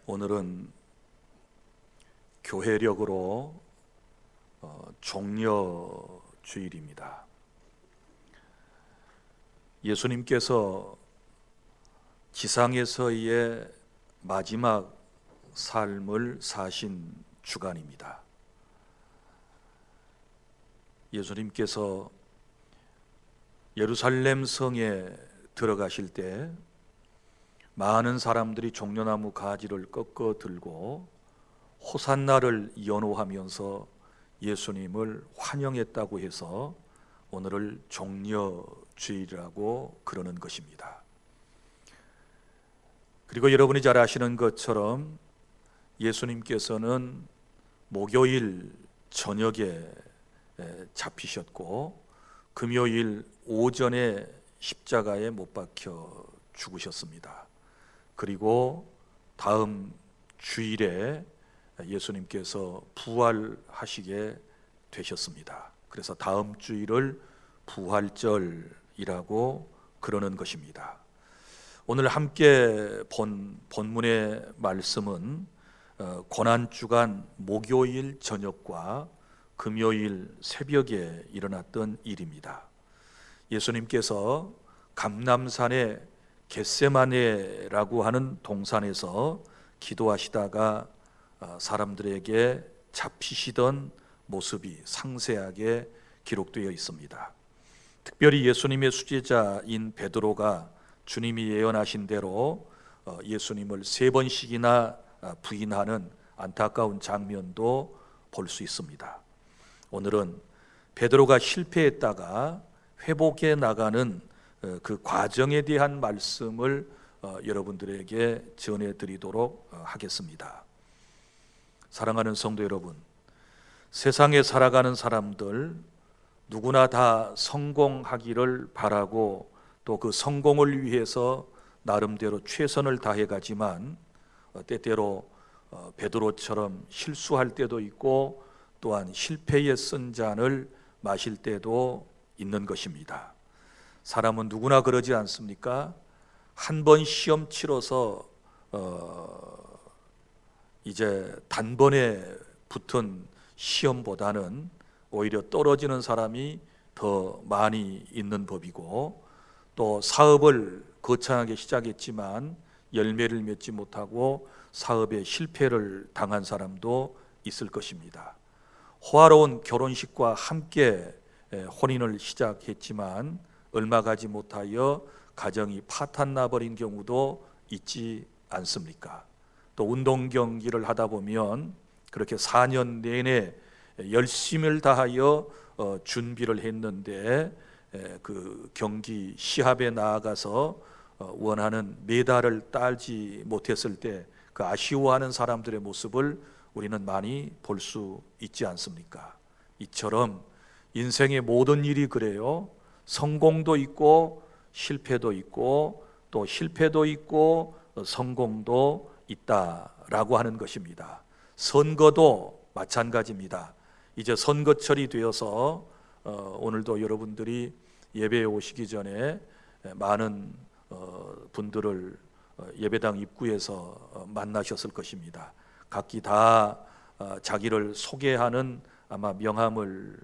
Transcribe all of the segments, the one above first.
오늘은 교회력으로 종려주일입니다. 예수님께서 지상에서의 마지막 삶을 사신 주간입니다. 예수님께서 예루살렘 성에 들어가실 때 많은 사람들이 종려나무 가지를 꺾어 들고 호산나를 연호하면서 예수님을 환영했다고 해서 오늘을 종려주일이라고 그러는 것입니다. 그리고 여러분이 잘 아시는 것처럼 예수님께서는 목요일 저녁에 잡히셨고 금요일 오전에 십자가에 못 박혀 죽으셨습니다. 그리고 다음 주일에 예수님께서 부활하시게 되셨습니다. 그래서 다음 주일을 부활절이라고 그러는 것입니다. 오늘 함께 본 본문의 말씀은 고난주간 목요일 저녁과 금요일 새벽에 일어났던 일입니다. 예수님께서 감람산의 겟세마네라고 하는 동산에서 기도하시다가 사람들에게 잡히시던 모습이 상세하게 기록되어 있습니다. 특별히 예수님의 수제자인 베드로가 주님이 예언하신 대로 예수님을 3번씩이나 부인하는 안타까운 장면도 볼 수 있습니다. 오늘은 베드로가 실패했다가 회복해 나가는 그 과정에 대한 말씀을 여러분들에게 전해드리도록 하겠습니다. 사랑하는 성도 여러분, 세상에 살아가는 사람들 누구나 다 성공하기를 바라고 또 그 성공을 위해서 나름대로 최선을 다해 가지만 때때로 베드로처럼 실수할 때도 있고 또한 실패의 쓴 잔을 마실 때도 있는 것입니다. 사람은 누구나 그러지 않습니까? 한 번 시험 치러서 이제 단번에 붙은 시험보다는 오히려 떨어지는 사람이 더 많이 있는 법이고, 또 사업을 거창하게 시작했지만 열매를 맺지 못하고 사업에 실패를 당한 사람도 있을 것입니다. 호화로운 결혼식과 함께 혼인을 시작했지만 얼마 가지 못하여 가정이 파탄 나버린 경우도 있지 않습니까? 또 운동 경기를 하다 보면 그렇게 4년 내내 열심을 다하여 준비를 했는데 그 경기 시합에 나아가서 원하는 메달을 따지 못했을 때 그 아쉬워하는 사람들의 모습을 우리는 많이 볼 수 있지 않습니까? 이처럼 인생의 모든 일이 그래요. 성공도 있고 실패도 있고 또 실패도 있고 성공도 있다라고 하는 것입니다. 선거도 마찬가지입니다. 이제 선거철이 되어서 오늘도 여러분들이 예배에 오시기 전에 많은 분들을 예배당 입구에서 만나셨을 것입니다. 각기 다 자기를 소개하는 아마 명함을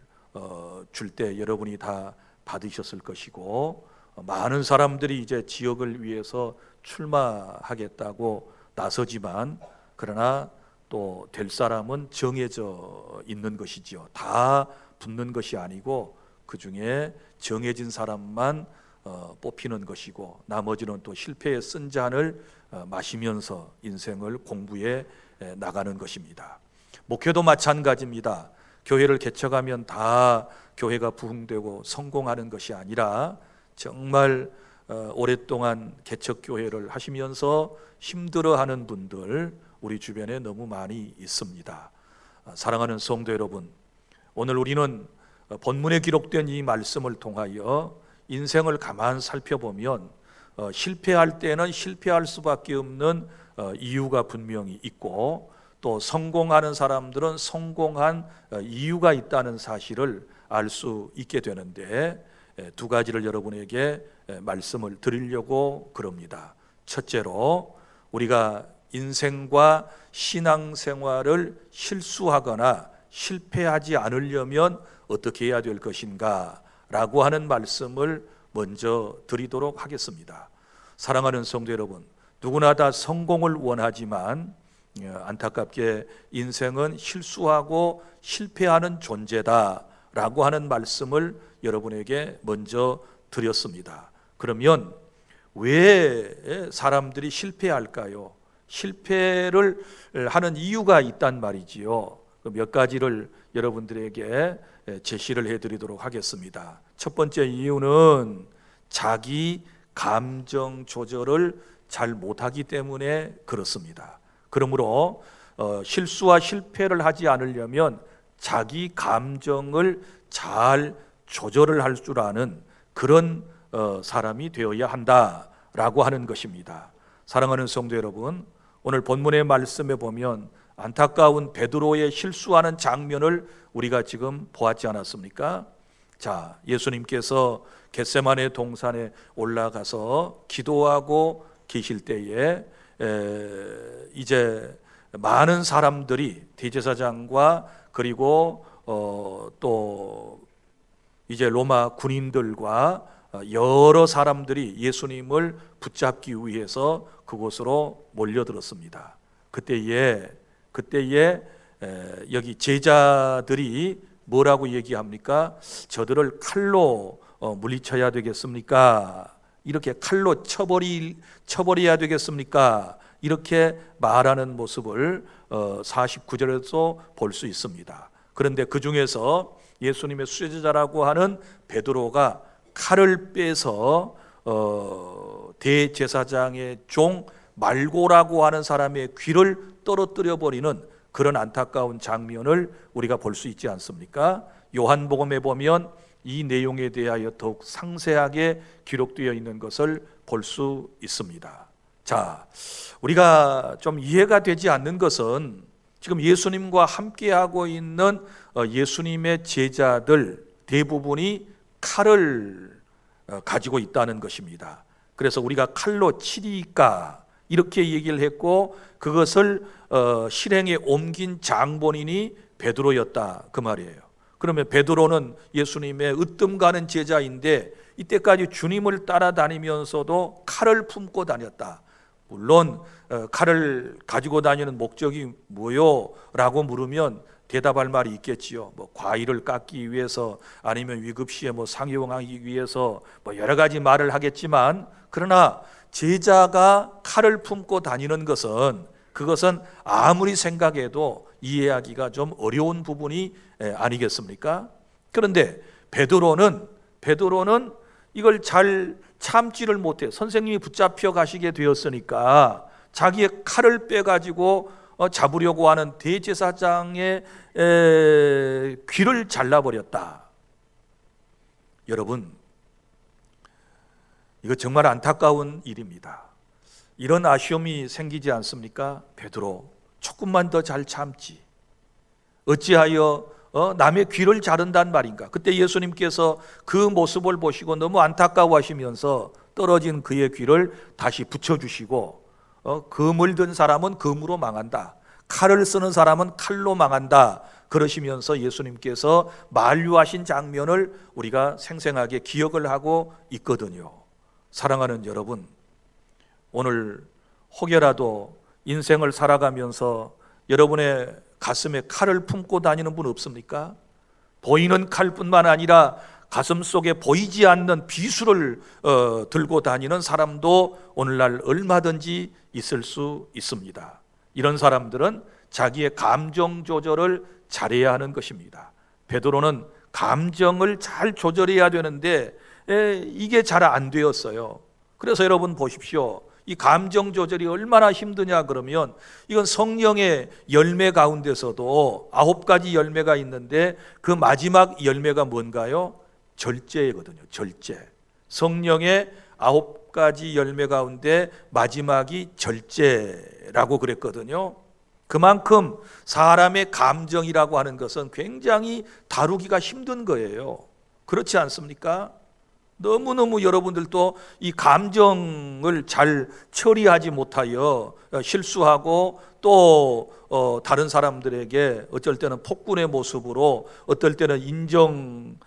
줄 때 여러분이 다 받으셨을 것이고, 많은 사람들이 이제 지역을 위해서 출마하겠다고 나서지만 그러나 또 될 사람은 정해져 있는 것이지요. 다 붙는 것이 아니고 그 중에 정해진 사람만 뽑히는 것이고 나머지는 또 실패의 쓴 잔을 마시면서 인생을 공부해 나가는 것입니다. 목회도 마찬가지입니다. 교회를 개척하면 다 교회가 부흥되고 성공하는 것이 아니라 정말 오랫동안 개척교회를 하시면서 힘들어하는 분들 우리 주변에 너무 많이 있습니다. 사랑하는 성도 여러분, 오늘 우리는 본문에 기록된 이 말씀을 통하여 인생을 가만 살펴보면 실패할 때는 실패할 수밖에 없는 이유가 분명히 있고, 또 성공하는 사람들은 성공한 이유가 있다는 사실을 알 수 있게 되는데, 두 가지를 여러분에게 말씀을 드리려고 그럽니다. 첫째로 우리가 인생과 신앙생활을 실수하거나 실패하지 않으려면 어떻게 해야 될 것인가 라고 하는 말씀을 먼저 드리도록 하겠습니다. 사랑하는 성도 여러분, 누구나 다 성공을 원하지만 안타깝게 인생은 실수하고 실패하는 존재다라고 하는 말씀을 여러분에게 먼저 드렸습니다. 그러면 왜 사람들이 실패할까요? 실패를 하는 이유가 있단 말이지요. 몇 가지를 여러분들에게 제시를 해드리도록 하겠습니다. 첫 번째 이유는 자기 감정 조절을 잘 못하기 때문에 그렇습니다. 그러므로 실수와 실패를 하지 않으려면 자기 감정을 잘 조절을 할 줄 아는 그런 사람이 되어야 한다라고 하는 것입니다. 사랑하는 성도 여러분, 오늘 본문의 말씀에 보면 안타까운 베드로의 실수하는 장면을 우리가 지금 보았지 않았습니까? 자, 예수님께서 겟세마네 동산에 올라가서 기도하고 계실 때에 이제 많은 사람들이 대제사장과 그리고 또 이제 로마 군인들과 여러 사람들이 예수님을 붙잡기 위해서 그곳으로 몰려들었습니다. 그때에 여기 제자들이 뭐라고 얘기합니까? 저들을 칼로 물리쳐야 되겠습니까? 이렇게 칼로 쳐버려야 되겠습니까? 이렇게 말하는 모습을 49절에서 볼 수 있습니다. 그런데 그 중에서 예수님의 수제자라고 하는 베드로가 칼을 빼서 대제사장의 종 말고라고 하는 사람의 귀를 떨어뜨려 버리는 그런 안타까운 장면을 우리가 볼 수 있지 않습니까? 요한복음에 보면 이 내용에 대하여 더욱 상세하게 기록되어 있는 것을 볼 수 있습니다. 자, 우리가 좀 이해가 되지 않는 것은 지금 예수님과 함께하고 있는 예수님의 제자들 대부분이 칼을 가지고 있다는 것입니다. 그래서 우리가 칼로 치리까 이렇게 얘기를 했고 그것을 실행에 옮긴 장본인이 베드로였다 그 말이에요. 그러면 베드로는 예수님의 으뜸 가는 제자인데 이때까지 주님을 따라다니면서도 칼을 품고 다녔다. 물론 칼을 가지고 다니는 목적이 뭐요? 라고 물으면 대답할 말이 있겠지요. 뭐 과일을 깎기 위해서 아니면 위급시에 뭐 상용하기 위해서 뭐 여러 가지 말을 하겠지만 그러나 제자가 칼을 품고 다니는 것은 그것은 아무리 생각해도 이해하기가 좀 어려운 부분이 아니겠습니까? 그런데 베드로는 이걸 잘 참지를 못해. 선생님이 붙잡혀 가시게 되었으니까 자기의 칼을 빼가지고 잡으려고 하는 대제사장의 귀를 잘라버렸다. 여러분, 이거 정말 안타까운 일입니다. 이런 아쉬움이 생기지 않습니까? 베드로, 조금만 더 잘 참지. 어찌하여 남의 귀를 자른단 말인가? 그때 예수님께서 그 모습을 보시고 너무 안타까워하시면서 떨어진 그의 귀를 다시 붙여주시고 금을 든 사람은 금으로 망한다. 칼을 쓰는 사람은 칼로 망한다. 그러시면서 예수님께서 만류하신 장면을 우리가 생생하게 기억을 하고 있거든요. 사랑하는 여러분, 오늘 혹여라도 인생을 살아가면서 여러분의 가슴에 칼을 품고 다니는 분 없습니까? 보이는 칼뿐만 아니라 가슴 속에 보이지 않는 비수를 들고 다니는 사람도 오늘날 얼마든지 있을 수 있습니다. 이런 사람들은 자기의 감정 조절을 잘해야 하는 것입니다. 베드로는 감정을 잘 조절해야 되는데 이게 잘 안 되었어요. 그래서 여러분 보십시오. 이 감정 조절이 얼마나 힘드냐 그러면 이건 성령의 열매 가운데서도 9가지 열매가 있는데 그 마지막 열매가 뭔가요? 절제거든요. 절제. 성령의 9가지 열매 가운데 마지막이 절제라고 그랬거든요. 그만큼 사람의 감정이라고 하는 것은 굉장히 다루기가 힘든 거예요. 그렇지 않습니까? 너무너무 여러분들도 이 감정을 잘 처리하지 못하여 실수하고 또 다른 사람들에게 어쩔 때는 폭군의 모습으로, 어떨 때는 인정도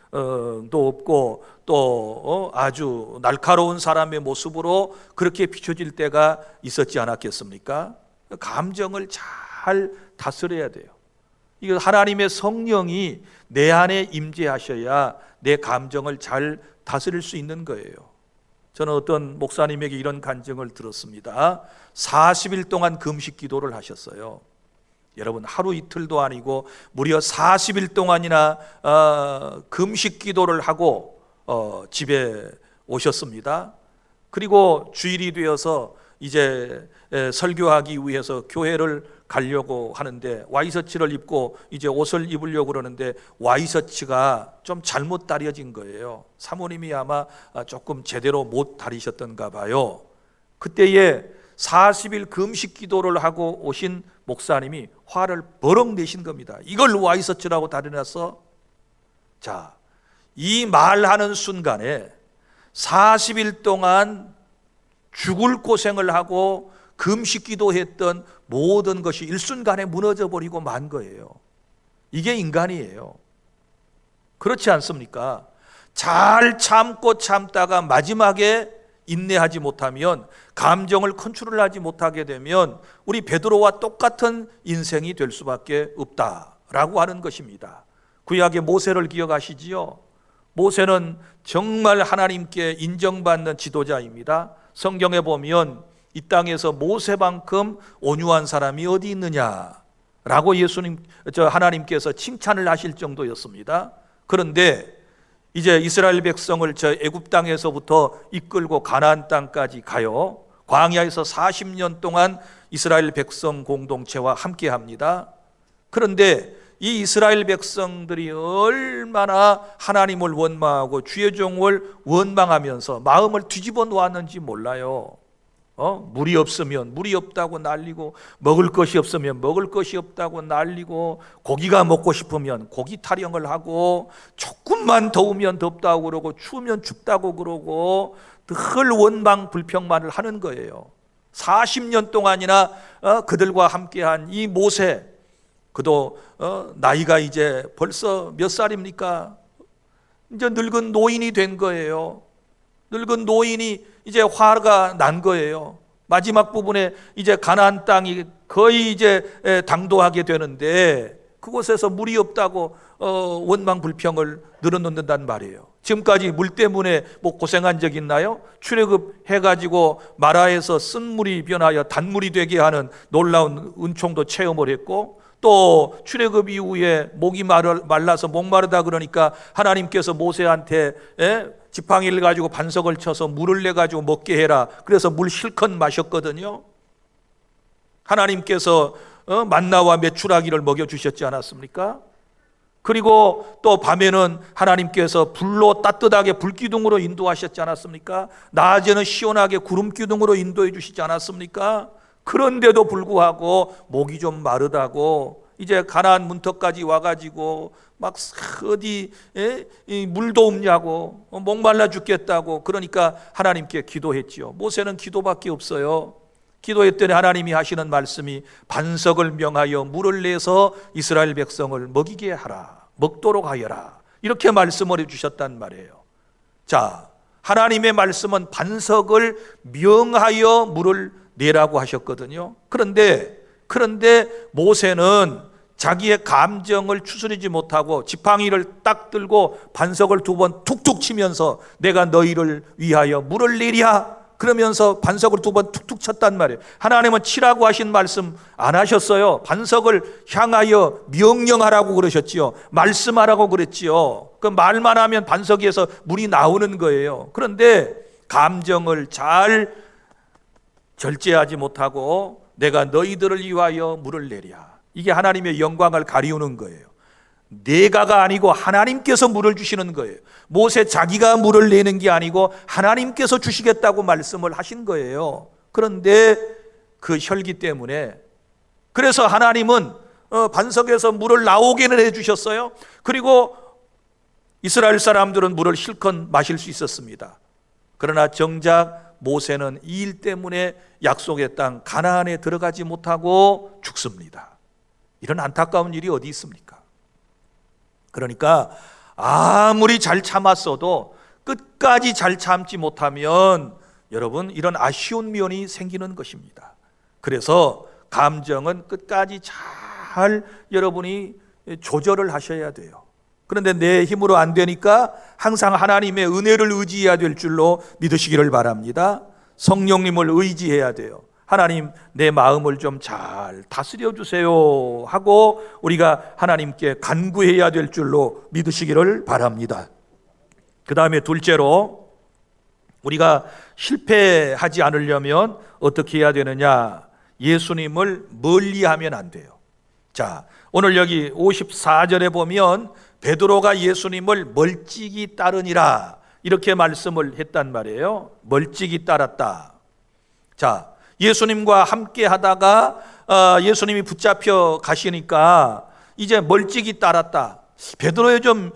없고 또 아주 날카로운 사람의 모습으로 그렇게 비춰질 때가 있었지 않았겠습니까? 감정을 잘 다스려야 돼요. 이거 하나님의 성령이 내 안에 임재하셔야 내 감정을 잘 다스릴 수 있는 거예요. 저는 어떤 목사님에게 이런 간증을 들었습니다. 40일 동안 금식 기도를 하셨어요. 여러분, 하루 이틀도 아니고 무려 40일 동안이나 금식 기도를 하고 집에 오셨습니다. 그리고 주일이 되어서 이제 설교하기 위해서 교회를 가려고 하는데 와이셔츠를 입고 이제 옷을 입으려고 그러는데 와이셔츠가 좀 잘못 다려진 거예요. 사모님이 아마 조금 제대로 못 다리셨던가 봐요. 그때에 40일 금식 기도를 하고 오신 목사님이 화를 버럭 내신 겁니다. 이걸 와이셔츠라고 다려놨어? 자, 이 말하는 순간에 40일 동안 죽을 고생을 하고 금식 기도했던 모든 것이 일순간에 무너져 버리고 만 거예요. 이게 인간이에요. 그렇지 않습니까? 잘 참고 참다가 마지막에 인내하지 못하면, 감정을 컨트롤 하지 못하게 되면 우리 베드로와 똑같은 인생이 될 수밖에 없다라고 하는 것입니다. 구약의 모세를 기억하시지요? 모세는 정말 하나님께 인정받는 지도자입니다. 성경에 보면 이 땅에서 모세만큼 온유한 사람이 어디 있느냐라고 하나님께서 칭찬을 하실 정도였습니다. 그런데 이제 이스라엘 백성을 저 애굽 땅에서부터 이끌고 가나안 땅까지 가요. 광야에서 40년 동안 이스라엘 백성 공동체와 함께 합니다. 그런데 이 이스라엘 백성들이 얼마나 하나님을 원망하고 주의 종을 원망하면서 마음을 뒤집어 놓았는지 몰라요. 물이 없으면 물이 없다고 난리고, 먹을 것이 없으면 먹을 것이 없다고 난리고, 고기가 먹고 싶으면 고기 타령을 하고, 조금만 더우면 덥다고 그러고 추우면 춥다고 그러고 늘 원망 불평만을 하는 거예요. 40년 동안이나 그들과 함께한 이 모세, 그도 나이가 이제 벌써 몇 살입니까? 이제 늙은 노인이 된 거예요. 늙은 노인이 이제 화가 난 거예요. 마지막 부분에 이제 가나안 땅이 거의 이제 당도하게 되는데 그곳에서 물이 없다고 원망 불평을 늘어놓는단 말이에요. 지금까지 물 때문에 뭐 고생한 적 있나요? 출애굽 해가지고 마라에서 쓴 물이 변하여 단물이 되게 하는 놀라운 은총도 체험을 했고, 또 출애굽 이후에 목이 말라서 목마르다 그러니까 하나님께서 모세한테 지팡이를 가지고 반석을 쳐서 물을 내 가지고 먹게 해라. 그래서 물 실컷 마셨거든요. 하나님께서 만나와 메추라기를 먹여 주셨지 않았습니까? 그리고 또 밤에는 하나님께서 불로 따뜻하게 불기둥으로 인도하셨지 않았습니까? 낮에는 시원하게 구름기둥으로 인도해 주시지 않았습니까? 그런데도 불구하고 목이 좀 마르다고 이제 가나안 문턱까지 와가지고 막 어디 물도 없냐고, 목말라 죽겠다고, 그러니까 하나님께 기도했지요. 모세는 기도밖에 없어요. 기도했더니 하나님이 하시는 말씀이 반석을 명하여 물을 내서 이스라엘 백성을 먹이게 하라, 먹도록 하여라, 이렇게 말씀을 해주셨단 말이에요. 자, 하나님의 말씀은 반석을 명하여 물을 내라고 하셨거든요. 그런데 모세는 자기의 감정을 추스리지 못하고 지팡이를 딱 들고 반석을 2번 툭툭 치면서 내가 너희를 위하여 물을 내랴 그러면서 반석을 2번 툭툭 쳤단 말이에요. 하나님은 치라고 하신 말씀 안 하셨어요. 반석을 향하여 명령하라고 그러셨지요. 말씀하라고 그랬지요. 그 말만 하면 반석에서 물이 나오는 거예요. 그런데 감정을 잘 절제하지 못하고 내가 너희들을 위하여 물을 내랴, 이게 하나님의 영광을 가리우는 거예요. 내가가 아니고 하나님께서 물을 주시는 거예요. 모세 자기가 물을 내는 게 아니고 하나님께서 주시겠다고 말씀을 하신 거예요. 그런데 그 혈기 때문에, 그래서 하나님은 반석에서 물을 나오게는 해주셨어요. 그리고 이스라엘 사람들은 물을 실컷 마실 수 있었습니다. 그러나 정작 모세는 이 일 때문에 약속의 땅 가나안에 들어가지 못하고 죽습니다. 이런 안타까운 일이 어디 있습니까? 그러니까 아무리 잘 참았어도 끝까지 잘 참지 못하면 여러분 이런 아쉬운 면이 생기는 것입니다. 그래서 감정은 끝까지 잘 여러분이 조절을 하셔야 돼요. 그런데 내 힘으로 안 되니까 항상 하나님의 은혜를 의지해야 될 줄로 믿으시기를 바랍니다. 성령님을 의지해야 돼요. 하나님, 내 마음을 좀 잘 다스려 주세요 하고 우리가 하나님께 간구해야 될 줄로 믿으시기를 바랍니다. 그 다음에 둘째로, 우리가 실패하지 않으려면 어떻게 해야 되느냐? 예수님을 멀리하면 안 돼요. 자, 오늘 여기 54절에 보면 베드로가 예수님을 멀찍이 따르니라 이렇게 말씀을 했단 말이에요. 멀찍이 따랐다. 자, 예수님과 함께 하다가 예수님이 붙잡혀 가시니까 이제 멀찍이 따랐다. 베드로의 좀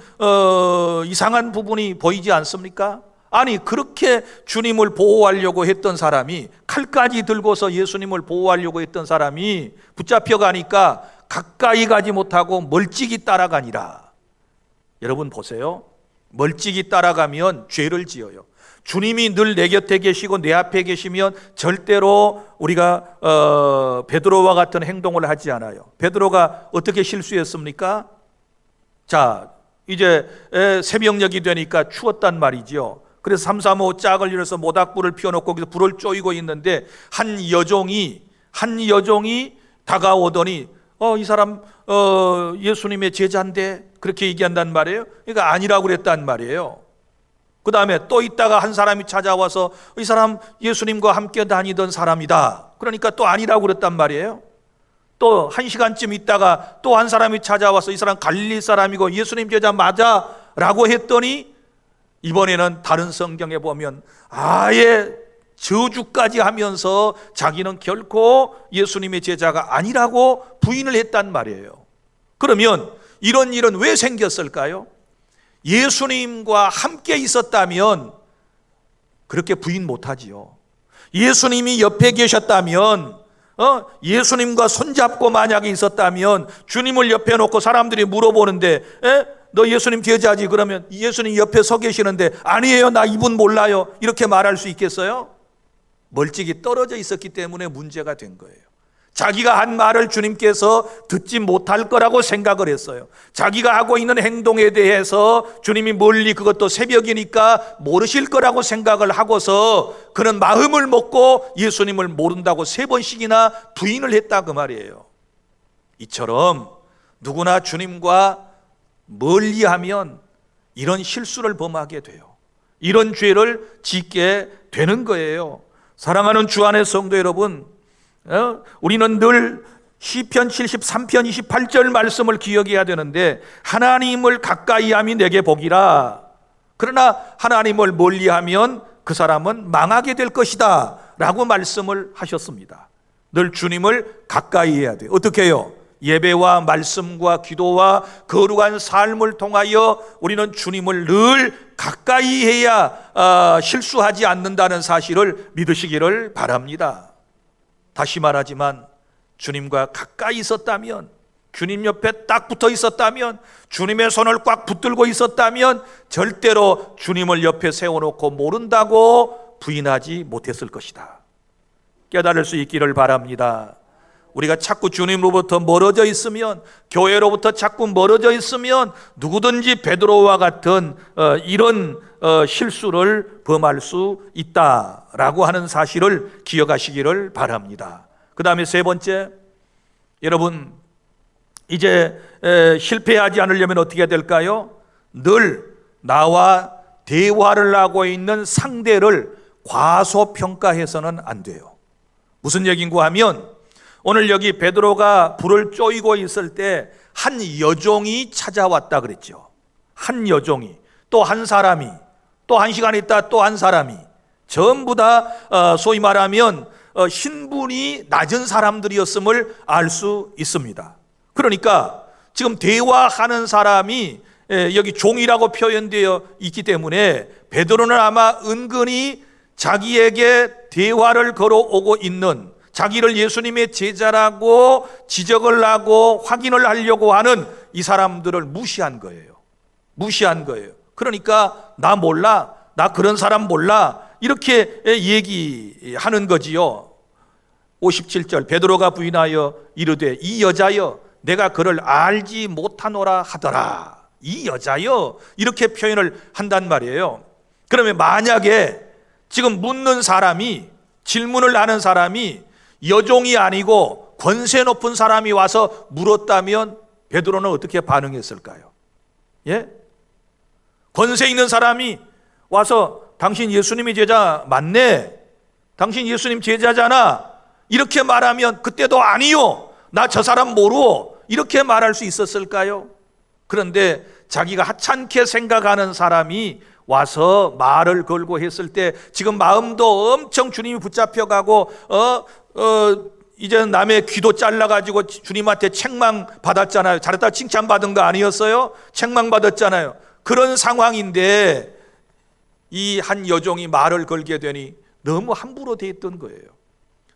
이상한 부분이 보이지 않습니까? 아니, 그렇게 주님을 보호하려고 했던 사람이, 칼까지 들고서 예수님을 보호하려고 했던 사람이 붙잡혀 가니까 가까이 가지 못하고 멀찍이 따라가니라. 여러분 보세요. 멀찍이 따라가면 죄를 지어요. 주님이 늘 내 곁에 계시고 내 앞에 계시면 절대로 우리가 베드로와 같은 행동을 하지 않아요. 베드로가 어떻게 실수했습니까? 자, 이제 새벽녘이 되니까 추웠단 말이죠. 그래서 335 짝을 이뤄서 모닥불을 피워놓고 거기서 불을 쪼이고 있는데 한 여종이 다가오더니 이 사람 예수님의 제자인데 그렇게 얘기한단 말이에요. 그러니까 아니라고 그랬단 말이에요. 그 다음에 또 있다가 한 사람이 찾아와서 이 사람 예수님과 함께 다니던 사람이다. 그러니까 또 아니라고 그랬단 말이에요. 또 한 시간쯤 있다가 또 한 사람이 찾아와서 이 사람 갈릴리 사람이고 예수님 제자 맞아 라고 했더니 이번에는 다른 성경에 보면 아예 저주까지 하면서 자기는 결코 예수님의 제자가 아니라고 부인을 했단 말이에요. 그러면 이런 일은 왜 생겼을까요? 예수님과 함께 있었다면 그렇게 부인 못하지요. 예수님이 옆에 계셨다면, 예수님과 손잡고 만약에 있었다면, 주님을 옆에 놓고 사람들이 물어보는데 너 예수님 제자지? 그러면 예수님 옆에 서 계시는데 아니에요, 나 이분 몰라요, 이렇게 말할 수 있겠어요? 멀찍이 떨어져 있었기 때문에 문제가 된 거예요. 자기가 한 말을 주님께서 듣지 못할 거라고 생각을 했어요. 자기가 하고 있는 행동에 대해서 주님이 멀리, 그것도 새벽이니까 모르실 거라고 생각을 하고서 그는 마음을 먹고 예수님을 모른다고 3번씩이나 부인을 했다 그 말이에요. 이처럼 누구나 주님과 멀리하면 이런 실수를 범하게 돼요. 이런 죄를 짓게 되는 거예요. 사랑하는 주 안의 성도 여러분, 우리는 늘 시편 73편 28절 말씀을 기억해야 되는데, 하나님을 가까이함이 내게 복이라. 그러나 하나님을 멀리하면 그 사람은 망하게 될 것이다 라고 말씀을 하셨습니다. 늘 주님을 가까이 해야 돼요. 어떻게 해요? 예배와 말씀과 기도와 거룩한 삶을 통하여 우리는 주님을 늘 가까이 해야 실수하지 않는다는 사실을 믿으시기를 바랍니다. 다시 말하지만 주님과 가까이 있었다면, 주님 옆에 딱 붙어 있었다면, 주님의 손을 꽉 붙들고 있었다면 절대로 주님을 옆에 세워놓고 모른다고 부인하지 못했을 것이다. 깨달을 수 있기를 바랍니다. 우리가 자꾸 주님으로부터 멀어져 있으면, 교회로부터 자꾸 멀어져 있으면 누구든지 베드로와 같은 이런 실수를 범할 수 있다라고 하는 사실을 기억하시기를 바랍니다. 그 다음에 3번째, 여러분 이제 실패하지 않으려면 어떻게 해야 될까요? 늘 나와 대화를 하고 있는 상대를 과소평가해서는 안 돼요. 무슨 얘기인가 하면, 오늘 여기 베드로가 불을 쪼이고 있을 때 한 여종이 찾아왔다 그랬죠. 한 여종이, 또 한 사람이, 또 1시간 있다 또 한 사람이, 전부 다 소위 말하면 신분이 낮은 사람들이었음을 알 수 있습니다. 그러니까 지금 대화하는 사람이 여기 종이라고 표현되어 있기 때문에 베드로는 아마 은근히 자기에게 대화를 걸어오고 있는, 자기를 예수님의 제자라고 지적을 하고 확인을 하려고 하는 이 사람들을 무시한 거예요. 무시한 거예요. 그러니까 나 몰라, 나 그런 사람 몰라, 이렇게 얘기하는 거지요. 57절, 베드로가 부인하여 이르되 이 여자여 내가 그를 알지 못하노라 하더라. 이 여자여, 이렇게 표현을 한단 말이에요. 그러면 만약에 지금 묻는 사람이, 질문을 하는 사람이 여종이 아니고 권세 높은 사람이 와서 물었다면 베드로는 어떻게 반응했을까요? 예? 권세 있는 사람이 와서 당신 예수님의 제자 맞네, 당신 예수님 제자잖아, 이렇게 말하면 그때도 아니요, 나 저 사람 모르오, 이렇게 말할 수 있었을까요? 그런데 자기가 하찮게 생각하는 사람이 와서 말을 걸고 했을 때 지금 마음도 엄청 주님이 붙잡혀가고 이제 남의 귀도 잘라가지고 주님한테 책망 받았잖아요. 잘했다 칭찬받은 거 아니었어요? 책망 받았잖아요. 그런 상황인데 이 한 여종이 말을 걸게 되니 너무 함부로 대했던 거예요.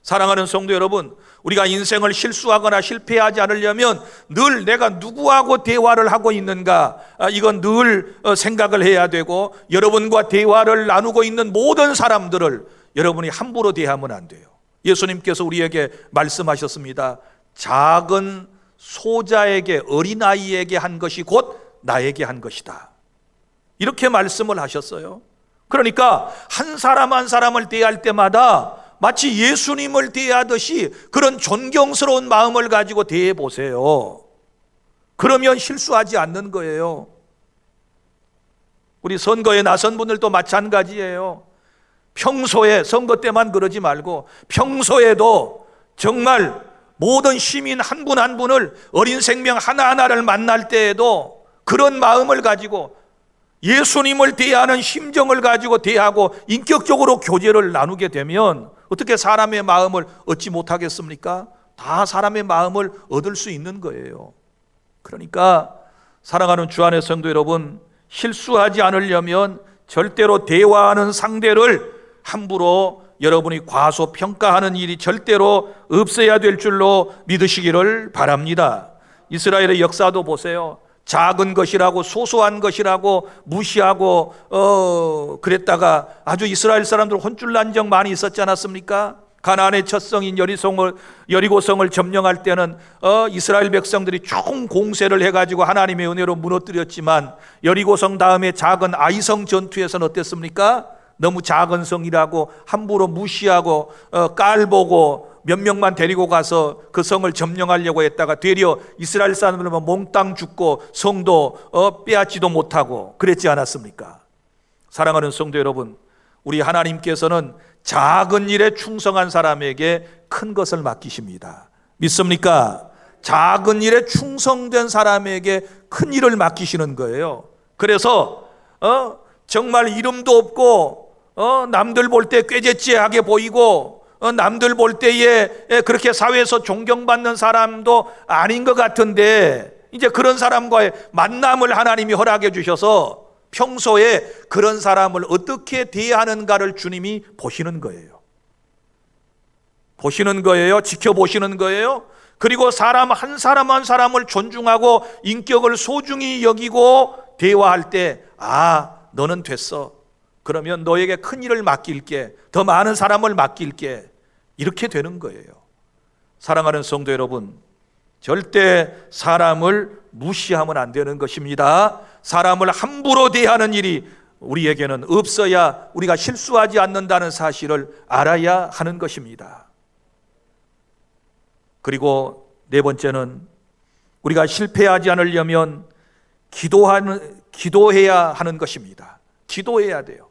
사랑하는 성도 여러분, 우리가 인생을 실수하거나 실패하지 않으려면 늘 내가 누구하고 대화를 하고 있는가, 이건 늘 생각을 해야 되고, 여러분과 대화를 나누고 있는 모든 사람들을 여러분이 함부로 대하면 안 돼요. 예수님께서 우리에게 말씀하셨습니다. 작은 소자에게, 어린아이에게 한 것이 곧 나에게 한 것이다, 이렇게 말씀을 하셨어요. 그러니까 한 사람 한 사람을 대할 때마다 마치 예수님을 대하듯이 그런 존경스러운 마음을 가지고 대해 보세요. 그러면 실수하지 않는 거예요. 우리 선거에 나선 분들도 마찬가지예요. 평소에, 선거 때만 그러지 말고 평소에도 정말 모든 시민 한 분 한 분을, 어린 생명 하나하나를 만날 때에도 그런 마음을 가지고 예수님을 대하는 심정을 가지고 대하고 인격적으로 교제를 나누게 되면 어떻게 사람의 마음을 얻지 못하겠습니까? 다 사람의 마음을 얻을 수 있는 거예요. 그러니까 사랑하는 주 안의 성도 여러분, 실수하지 않으려면 절대로 대화하는 상대를 함부로 여러분이 과소평가하는 일이 절대로 없어야 될 줄로 믿으시기를 바랍니다. 이스라엘의 역사도 보세요. 작은 것이라고, 소소한 것이라고 무시하고 그랬다가 아주 이스라엘 사람들 혼쭐난 적 많이 있었지 않았습니까? 가나안의 첫 성인 여리고성을 점령할 때는 이스라엘 백성들이 총 공세를 해가지고 하나님의 은혜로 무너뜨렸지만, 여리고성 다음에 작은 아이성 전투에서는 어땠습니까? 너무 작은 성이라고 함부로 무시하고 깔보고 몇 명만 데리고 가서 그 성을 점령하려고 했다가 되려 이스라엘 사람들은 몽땅 죽고 성도 빼앗지도 못하고 그랬지 않았습니까? 사랑하는 성도 여러분, 우리 하나님께서는 작은 일에 충성한 사람에게 큰 것을 맡기십니다. 믿습니까? 작은 일에 충성된 사람에게 큰 일을 맡기시는 거예요. 그래서 정말 이름도 없고 남들 볼 때 꾀죄죄하게 보이고 남들 볼 때에 그렇게 사회에서 존경받는 사람도 아닌 것 같은데, 이제 그런 사람과의 만남을 하나님이 허락해 주셔서 평소에 그런 사람을 어떻게 대하는가를 주님이 보시는 거예요. 보시는 거예요. 지켜보시는 거예요. 그리고 사람 한 사람을 존중하고 인격을 소중히 여기고 대화할 때, 너는 됐어, 그러면 너에게 큰 일을 맡길게, 더 많은 사람을 맡길게, 이렇게 되는 거예요. 사랑하는 성도 여러분, 절대 사람을 무시하면 안 되는 것입니다. 사람을 함부로 대하는 일이 우리에게는 없어야 우리가 실수하지 않는다는 사실을 알아야 하는 것입니다. 그리고 네 번째는 우리가 실패하지 않으려면 기도해야 하는 것입니다. 기도해야 돼요.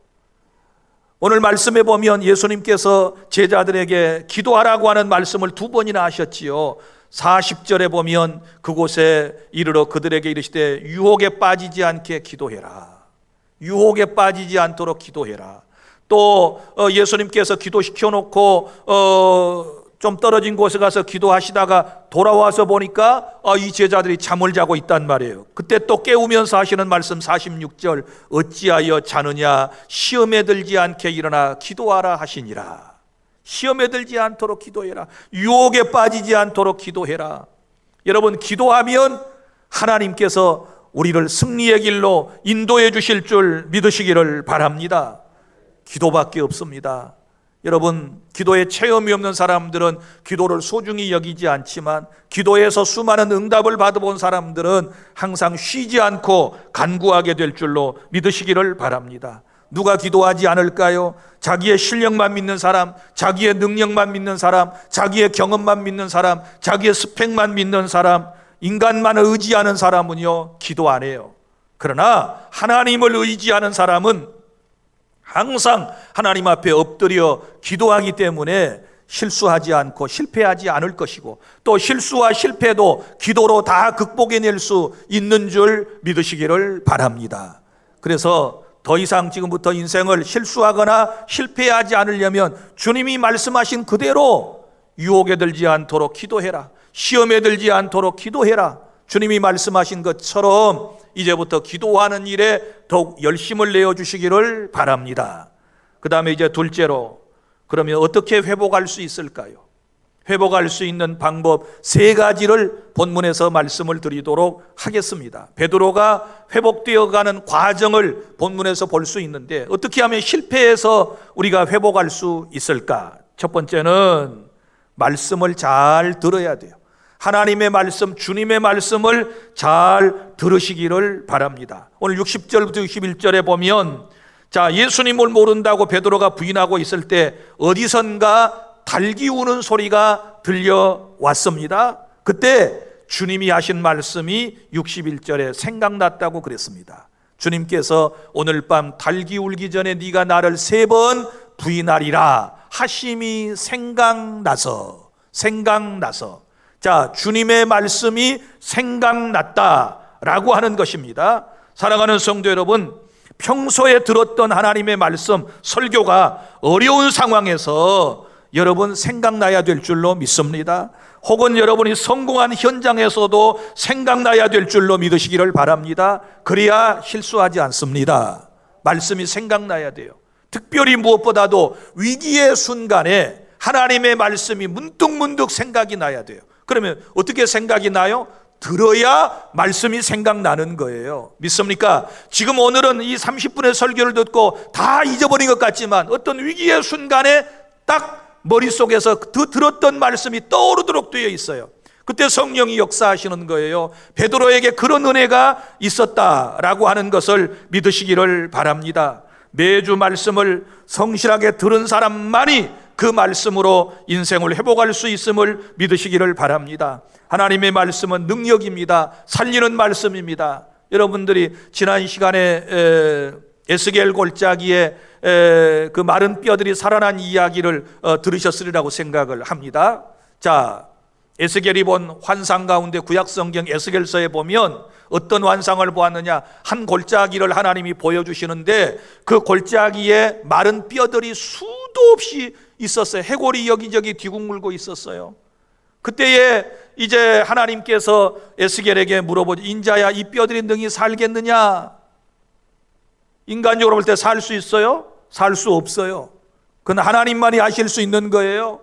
오늘 말씀에 보면 예수님께서 제자들에게 기도하라고 하는 말씀을 2번이나 하셨지요. 40절에 보면 그곳에 이르러 그들에게 이르시되 유혹에 빠지지 않게 기도해라. 유혹에 빠지지 않도록 기도해라. 또 예수님께서 기도시켜 놓고 좀 떨어진 곳에 가서 기도하시다가 돌아와서 보니까 이 제자들이 잠을 자고 있단 말이에요. 그때 또 깨우면서 하시는 말씀 46절, 어찌하여 자느냐, 시험에 들지 않게 일어나 기도하라 하시니라. 시험에 들지 않도록 기도해라. 유혹에 빠지지 않도록 기도해라. 여러분, 기도하면 하나님께서 우리를 승리의 길로 인도해 주실 줄 믿으시기를 바랍니다. 기도밖에 없습니다. 여러분, 기도에 체험이 없는 사람들은 기도를 소중히 여기지 않지만 기도에서 수많은 응답을 받아본 사람들은 항상 쉬지 않고 간구하게 될 줄로 믿으시기를 바랍니다. 누가 기도하지 않을까요? 자기의 실력만 믿는 사람, 자기의 능력만 믿는 사람, 자기의 경험만 믿는 사람, 자기의 스펙만 믿는 사람, 인간만 의지하는 사람은요, 기도 안 해요. 그러나 하나님을 의지하는 사람은 항상 하나님 앞에 엎드려 기도하기 때문에 실수하지 않고 실패하지 않을 것이고, 또 실수와 실패도 기도로 다 극복해낼 수 있는 줄 믿으시기를 바랍니다. 그래서 더 이상 지금부터 인생을 실수하거나 실패하지 않으려면 주님이 말씀하신 그대로 유혹에 들지 않도록 기도해라. 시험에 들지 않도록 기도해라. 주님이 말씀하신 것처럼 이제부터 기도하는 일에 더욱 열심을 내어주시기를 바랍니다. 그 다음에 이제 둘째로, 그러면 어떻게 회복할 수 있을까요? 회복할 수 있는 방법 3가지를 본문에서 말씀을 드리도록 하겠습니다. 베드로가 회복되어가는 과정을 본문에서 볼 수 있는데, 어떻게 하면 실패해서 우리가 회복할 수 있을까? 첫 번째는 말씀을 잘 들어야 돼요. 하나님의 말씀, 주님의 말씀을 잘 들으시기를 바랍니다. 오늘 60절부터 61절에 보면, 자, 예수님을 모른다고 베드로가 부인하고 있을 때 어디선가 닭이 우는 소리가 들려왔습니다. 그때 주님이 하신 말씀이 61절에 생각났다고 그랬습니다. 주님께서 오늘 밤 닭이 울기 전에 네가 나를 3번 부인하리라 하심이 생각나서. 자, 주님의 말씀이 생각났다라고 하는 것입니다. 사랑하는 성도 여러분, 평소에 들었던 하나님의 말씀, 설교가 어려운 상황에서 여러분 생각나야 될 줄로 믿습니다. 혹은 여러분이 성공한 현장에서도 생각나야 될 줄로 믿으시기를 바랍니다. 그래야 실수하지 않습니다. 말씀이 생각나야 돼요. 특별히 무엇보다도 위기의 순간에 하나님의 말씀이 문득문득 생각이 나야 돼요. 그러면 어떻게 생각이 나요? 들어야 말씀이 생각나는 거예요. 믿습니까? 지금 오늘은 이 30분의 설교를 듣고 다 잊어버린 것 같지만 어떤 위기의 순간에 딱 머릿속에서 들었던 말씀이 떠오르도록 되어 있어요. 그때 성령이 역사하시는 거예요. 베드로에게 그런 은혜가 있었다라고 하는 것을 믿으시기를 바랍니다. 매주 말씀을 성실하게 들은 사람만이 그 말씀으로 인생을 회복할 수 있음을 믿으시기를 바랍니다. 하나님의 말씀은 능력입니다. 살리는 말씀입니다. 여러분들이 지난 시간에 에스겔 골짜기에 그 마른 뼈들이 살아난 이야기를 들으셨으리라고 생각을 합니다. 자, 에스겔이 본 환상 가운데 구약성경 에스겔서에 보면 어떤 환상을 보았느냐, 한 골짜기를 하나님이 보여주시는데 그 골짜기에 마른 뼈들이 수도 없이 있었어요. 해골이 여기저기 뒤궁물고 있었어요. 그때에 이제 하나님께서 에스겔에게 물어보죠. 인자야, 이 뼈들이 능히 살겠느냐? 인간적으로 볼 때 살 수 있어요? 살 수 없어요. 그건 하나님만이 아실 수 있는 거예요.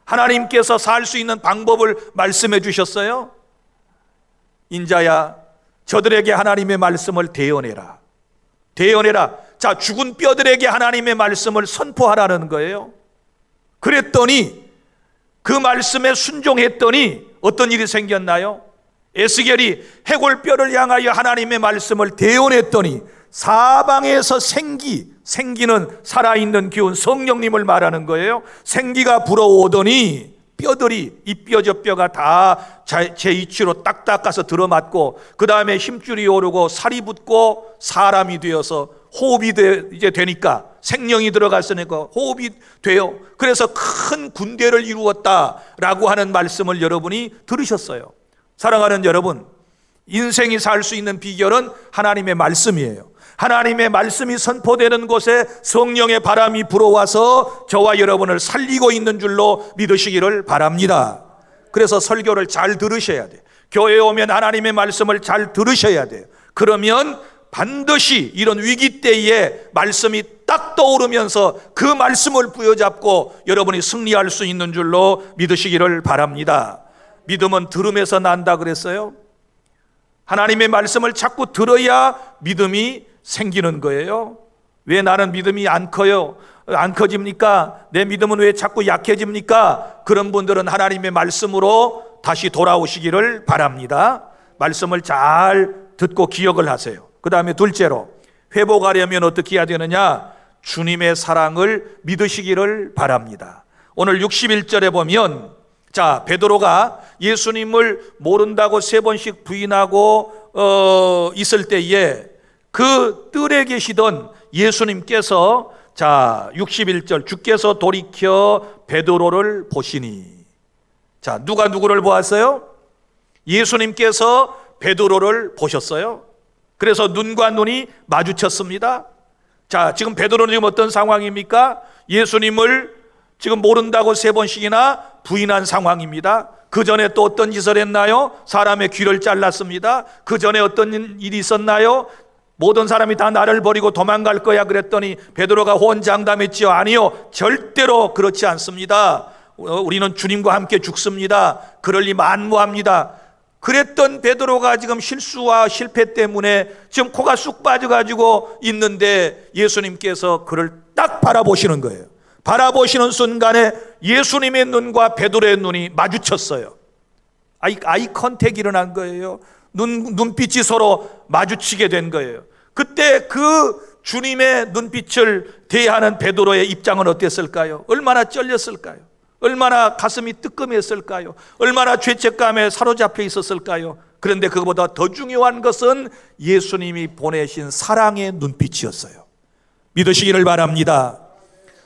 하나님께서 살 수 있는 방법을 말씀해 주셨어요. 인자야, 저들에게 하나님의 말씀을 대언해라. 자, 죽은 뼈들에게 하나님의 말씀을 선포하라는 거예요. 그랬더니 그 말씀에 순종했더니 어떤 일이 생겼나요? 에스겔이 해골뼈를 향하여 하나님의 말씀을 대언했더니 사방에서 생기는 살아있는 기운, 성령님을 말하는 거예요. 생기가 불어오더니 뼈들이 이 뼈 저 뼈가 다 제 위치로 딱 닦아서 들어맞고, 그 다음에 힘줄이 오르고 살이 붙고 사람이 되어서 호흡이 이제 되니까, 생명이 들어갔으니까 호흡이 돼요. 그래서 큰 군대를 이루었다라고 하는 말씀을 여러분이 들으셨어요. 사랑하는 여러분, 인생이 살 수 있는 비결은 하나님의 말씀이에요. 하나님의 말씀이 선포되는 곳에 성령의 바람이 불어와서 저와 여러분을 살리고 있는 줄로 믿으시기를 바랍니다. 그래서 설교를 잘 들으셔야 돼요. 교회에 오면 하나님의 말씀을 잘 들으셔야 돼요. 그러면 반드시 이런 위기 때에 말씀이 딱 떠오르면서 그 말씀을 부여잡고 여러분이 승리할 수 있는 줄로 믿으시기를 바랍니다. 믿음은 들음에서 난다 그랬어요. 하나님의 말씀을 자꾸 들어야 믿음이 생기는 거예요. 왜 나는 믿음이 안 커요? 안 커집니까? 내 믿음은 왜 자꾸 약해집니까? 그런 분들은 하나님의 말씀으로 다시 돌아오시기를 바랍니다. 말씀을 잘 듣고 기억을 하세요. 그 다음에 둘째로, 회복하려면 어떻게 해야 되느냐? 주님의 사랑을 믿으시기를 바랍니다. 오늘 61절에 보면, 자, 베드로가 예수님을 모른다고 3번씩 부인하고 있을 때에 그 뜰에 계시던 예수님께서, 자, 61절, 주께서 돌이켜 베드로를 보시니. 자, 누가 누구를 보았어요? 예수님께서 베드로를 보셨어요. 그래서 눈과 눈이 마주쳤습니다. 자, 지금 베드로는 지금 어떤 상황입니까? 예수님을 지금 모른다고 3번씩이나 부인한 상황입니다. 그 전에 또 어떤 짓을 했나요? 사람의 귀를 잘랐습니다. 그 전에 어떤 일이 있었나요? 모든 사람이 다 나를 버리고 도망갈 거야 그랬더니 베드로가 호언장담했지요. 아니요, 절대로 그렇지 않습니다. 우리는 주님과 함께 죽습니다. 그럴 리 만무합니다. 그랬던 베드로가 지금 실수와 실패 때문에 지금 코가 쑥 빠져가지고 있는데 예수님께서 그를 딱 바라보시는 거예요. 바라보시는 순간에 예수님의 눈과 베드로의 눈이 마주쳤어요. 아이 컨택이 일어난 거예요. 눈빛이 서로 마주치게 된 거예요. 그때 그 주님의 눈빛을 대하는 베드로의 입장은 어땠을까요? 얼마나 쩔렸을까요? 얼마나 가슴이 뜨끔했을까요? 얼마나 죄책감에 사로잡혀 있었을까요? 그런데 그것보다 더 중요한 것은 예수님이 보내신 사랑의 눈빛이었어요. 믿으시기를 바랍니다.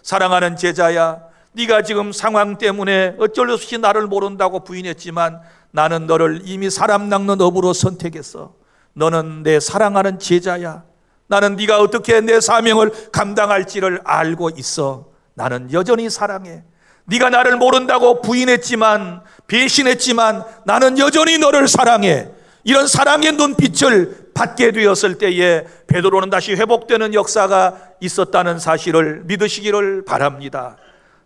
사랑하는 제자야, 네가 지금 상황 때문에 어쩔 수 없이 나를 모른다고 부인했지만 나는 너를 이미 사람 낚는 업으로 선택했어. 너는 내 사랑하는 제자야. 나는 네가 어떻게 내 사명을 감당할지를 알고 있어. 나는 여전히 사랑해. 네가 나를 모른다고 부인했지만, 배신했지만 나는 여전히 너를 사랑해. 이런 사랑의 눈빛을 받게 되었을 때에 베드로는 다시 회복되는 역사가 있었다는 사실을 믿으시기를 바랍니다.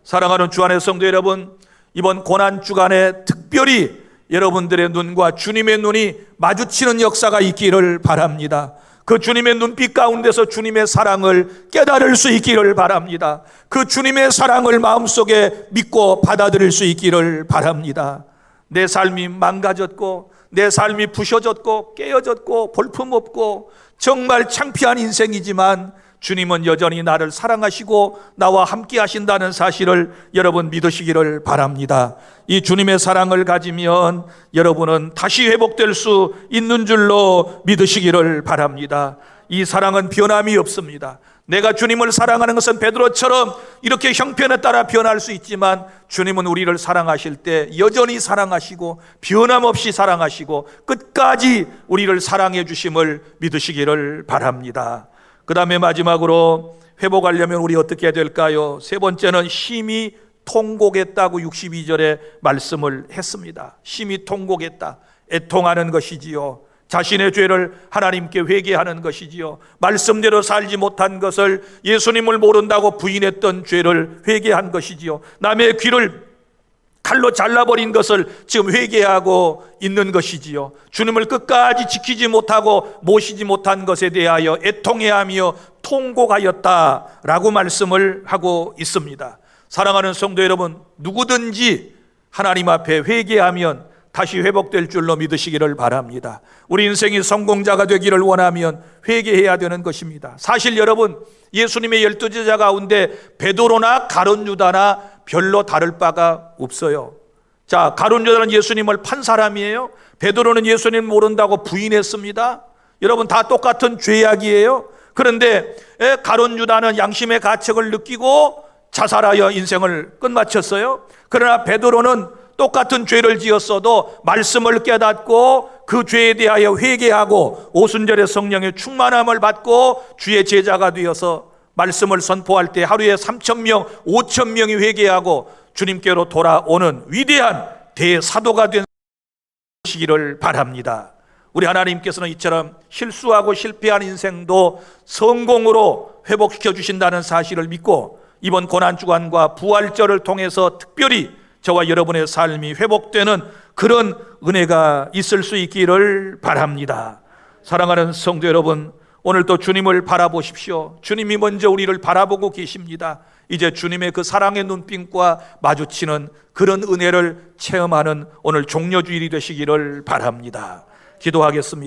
사랑하는 주 안의 성도 여러분, 이번 고난 주간에 특별히 여러분들의 눈과 주님의 눈이 마주치는 역사가 있기를 바랍니다. 그 주님의 눈빛 가운데서 주님의 사랑을 깨달을 수 있기를 바랍니다. 그 주님의 사랑을 마음속에 믿고 받아들일 수 있기를 바랍니다. 내 삶이 망가졌고 내 삶이 부셔졌고 깨어졌고 볼품없고 정말 창피한 인생이지만 주님은 여전히 나를 사랑하시고 나와 함께 하신다는 사실을 여러분 믿으시기를 바랍니다. 이 주님의 사랑을 가지면 여러분은 다시 회복될 수 있는 줄로 믿으시기를 바랍니다. 이 사랑은 변함이 없습니다. 내가 주님을 사랑하는 것은 베드로처럼 이렇게 형편에 따라 변할 수 있지만 주님은 우리를 사랑하실 때 여전히 사랑하시고 변함없이 사랑하시고 끝까지 우리를 사랑해 주심을 믿으시기를 바랍니다. 그 다음에 마지막으로 회복하려면 우리 어떻게 해야 될까요? 세 번째는 심히 통곡했다고 62절에 말씀을 했습니다. 심히 통곡했다. 애통하는 것이지요. 자신의 죄를 하나님께 회개하는 것이지요. 말씀대로 살지 못한 것을, 예수님을 모른다고 부인했던 죄를 회개한 것이지요. 남의 귀를 칼로 잘라버린 것을 지금 회개하고 있는 것이지요. 주님을 끝까지 지키지 못하고 모시지 못한 것에 대하여 애통해하며 통곡하였다라고 말씀을 하고 있습니다. 사랑하는 성도 여러분, 누구든지 하나님 앞에 회개하면 다시 회복될 줄로 믿으시기를 바랍니다. 우리 인생이 성공자가 되기를 원하면 회개해야 되는 것입니다. 사실 여러분, 예수님의 12제자 가운데 베드로나 가룟 유다나 별로 다를 바가 없어요. 자, 가룟 유다는 예수님을 판 사람이에요. 베드로는 예수님 모른다고 부인했습니다. 여러분 다 똑같은 죄악이에요. 그런데 가룟 유다는 양심의 가책을 느끼고 자살하여 인생을 끝마쳤어요. 그러나 베드로는 똑같은 죄를 지었어도 말씀을 깨닫고 그 죄에 대하여 회개하고 오순절의 성령의 충만함을 받고 주의 제자가 되어서 말씀을 선포할 때 하루에 3,000명, 5,000명이 회개하고 주님께로 돌아오는 위대한 대사도가 된 시기를 바랍니다. 우리 하나님께서는 이처럼 실수하고 실패한 인생도 성공으로 회복시켜 주신다는 사실을 믿고 이번 고난주간과 부활절을 통해서 특별히 저와 여러분의 삶이 회복되는 그런 은혜가 있을 수 있기를 바랍니다. 사랑하는 성도 여러분, 오늘도 주님을 바라보십시오. 주님이 먼저 우리를 바라보고 계십니다. 이제 주님의 그 사랑의 눈빛과 마주치는 그런 은혜를 체험하는 오늘 종려주일이 되시기를 바랍니다. 기도하겠습니다.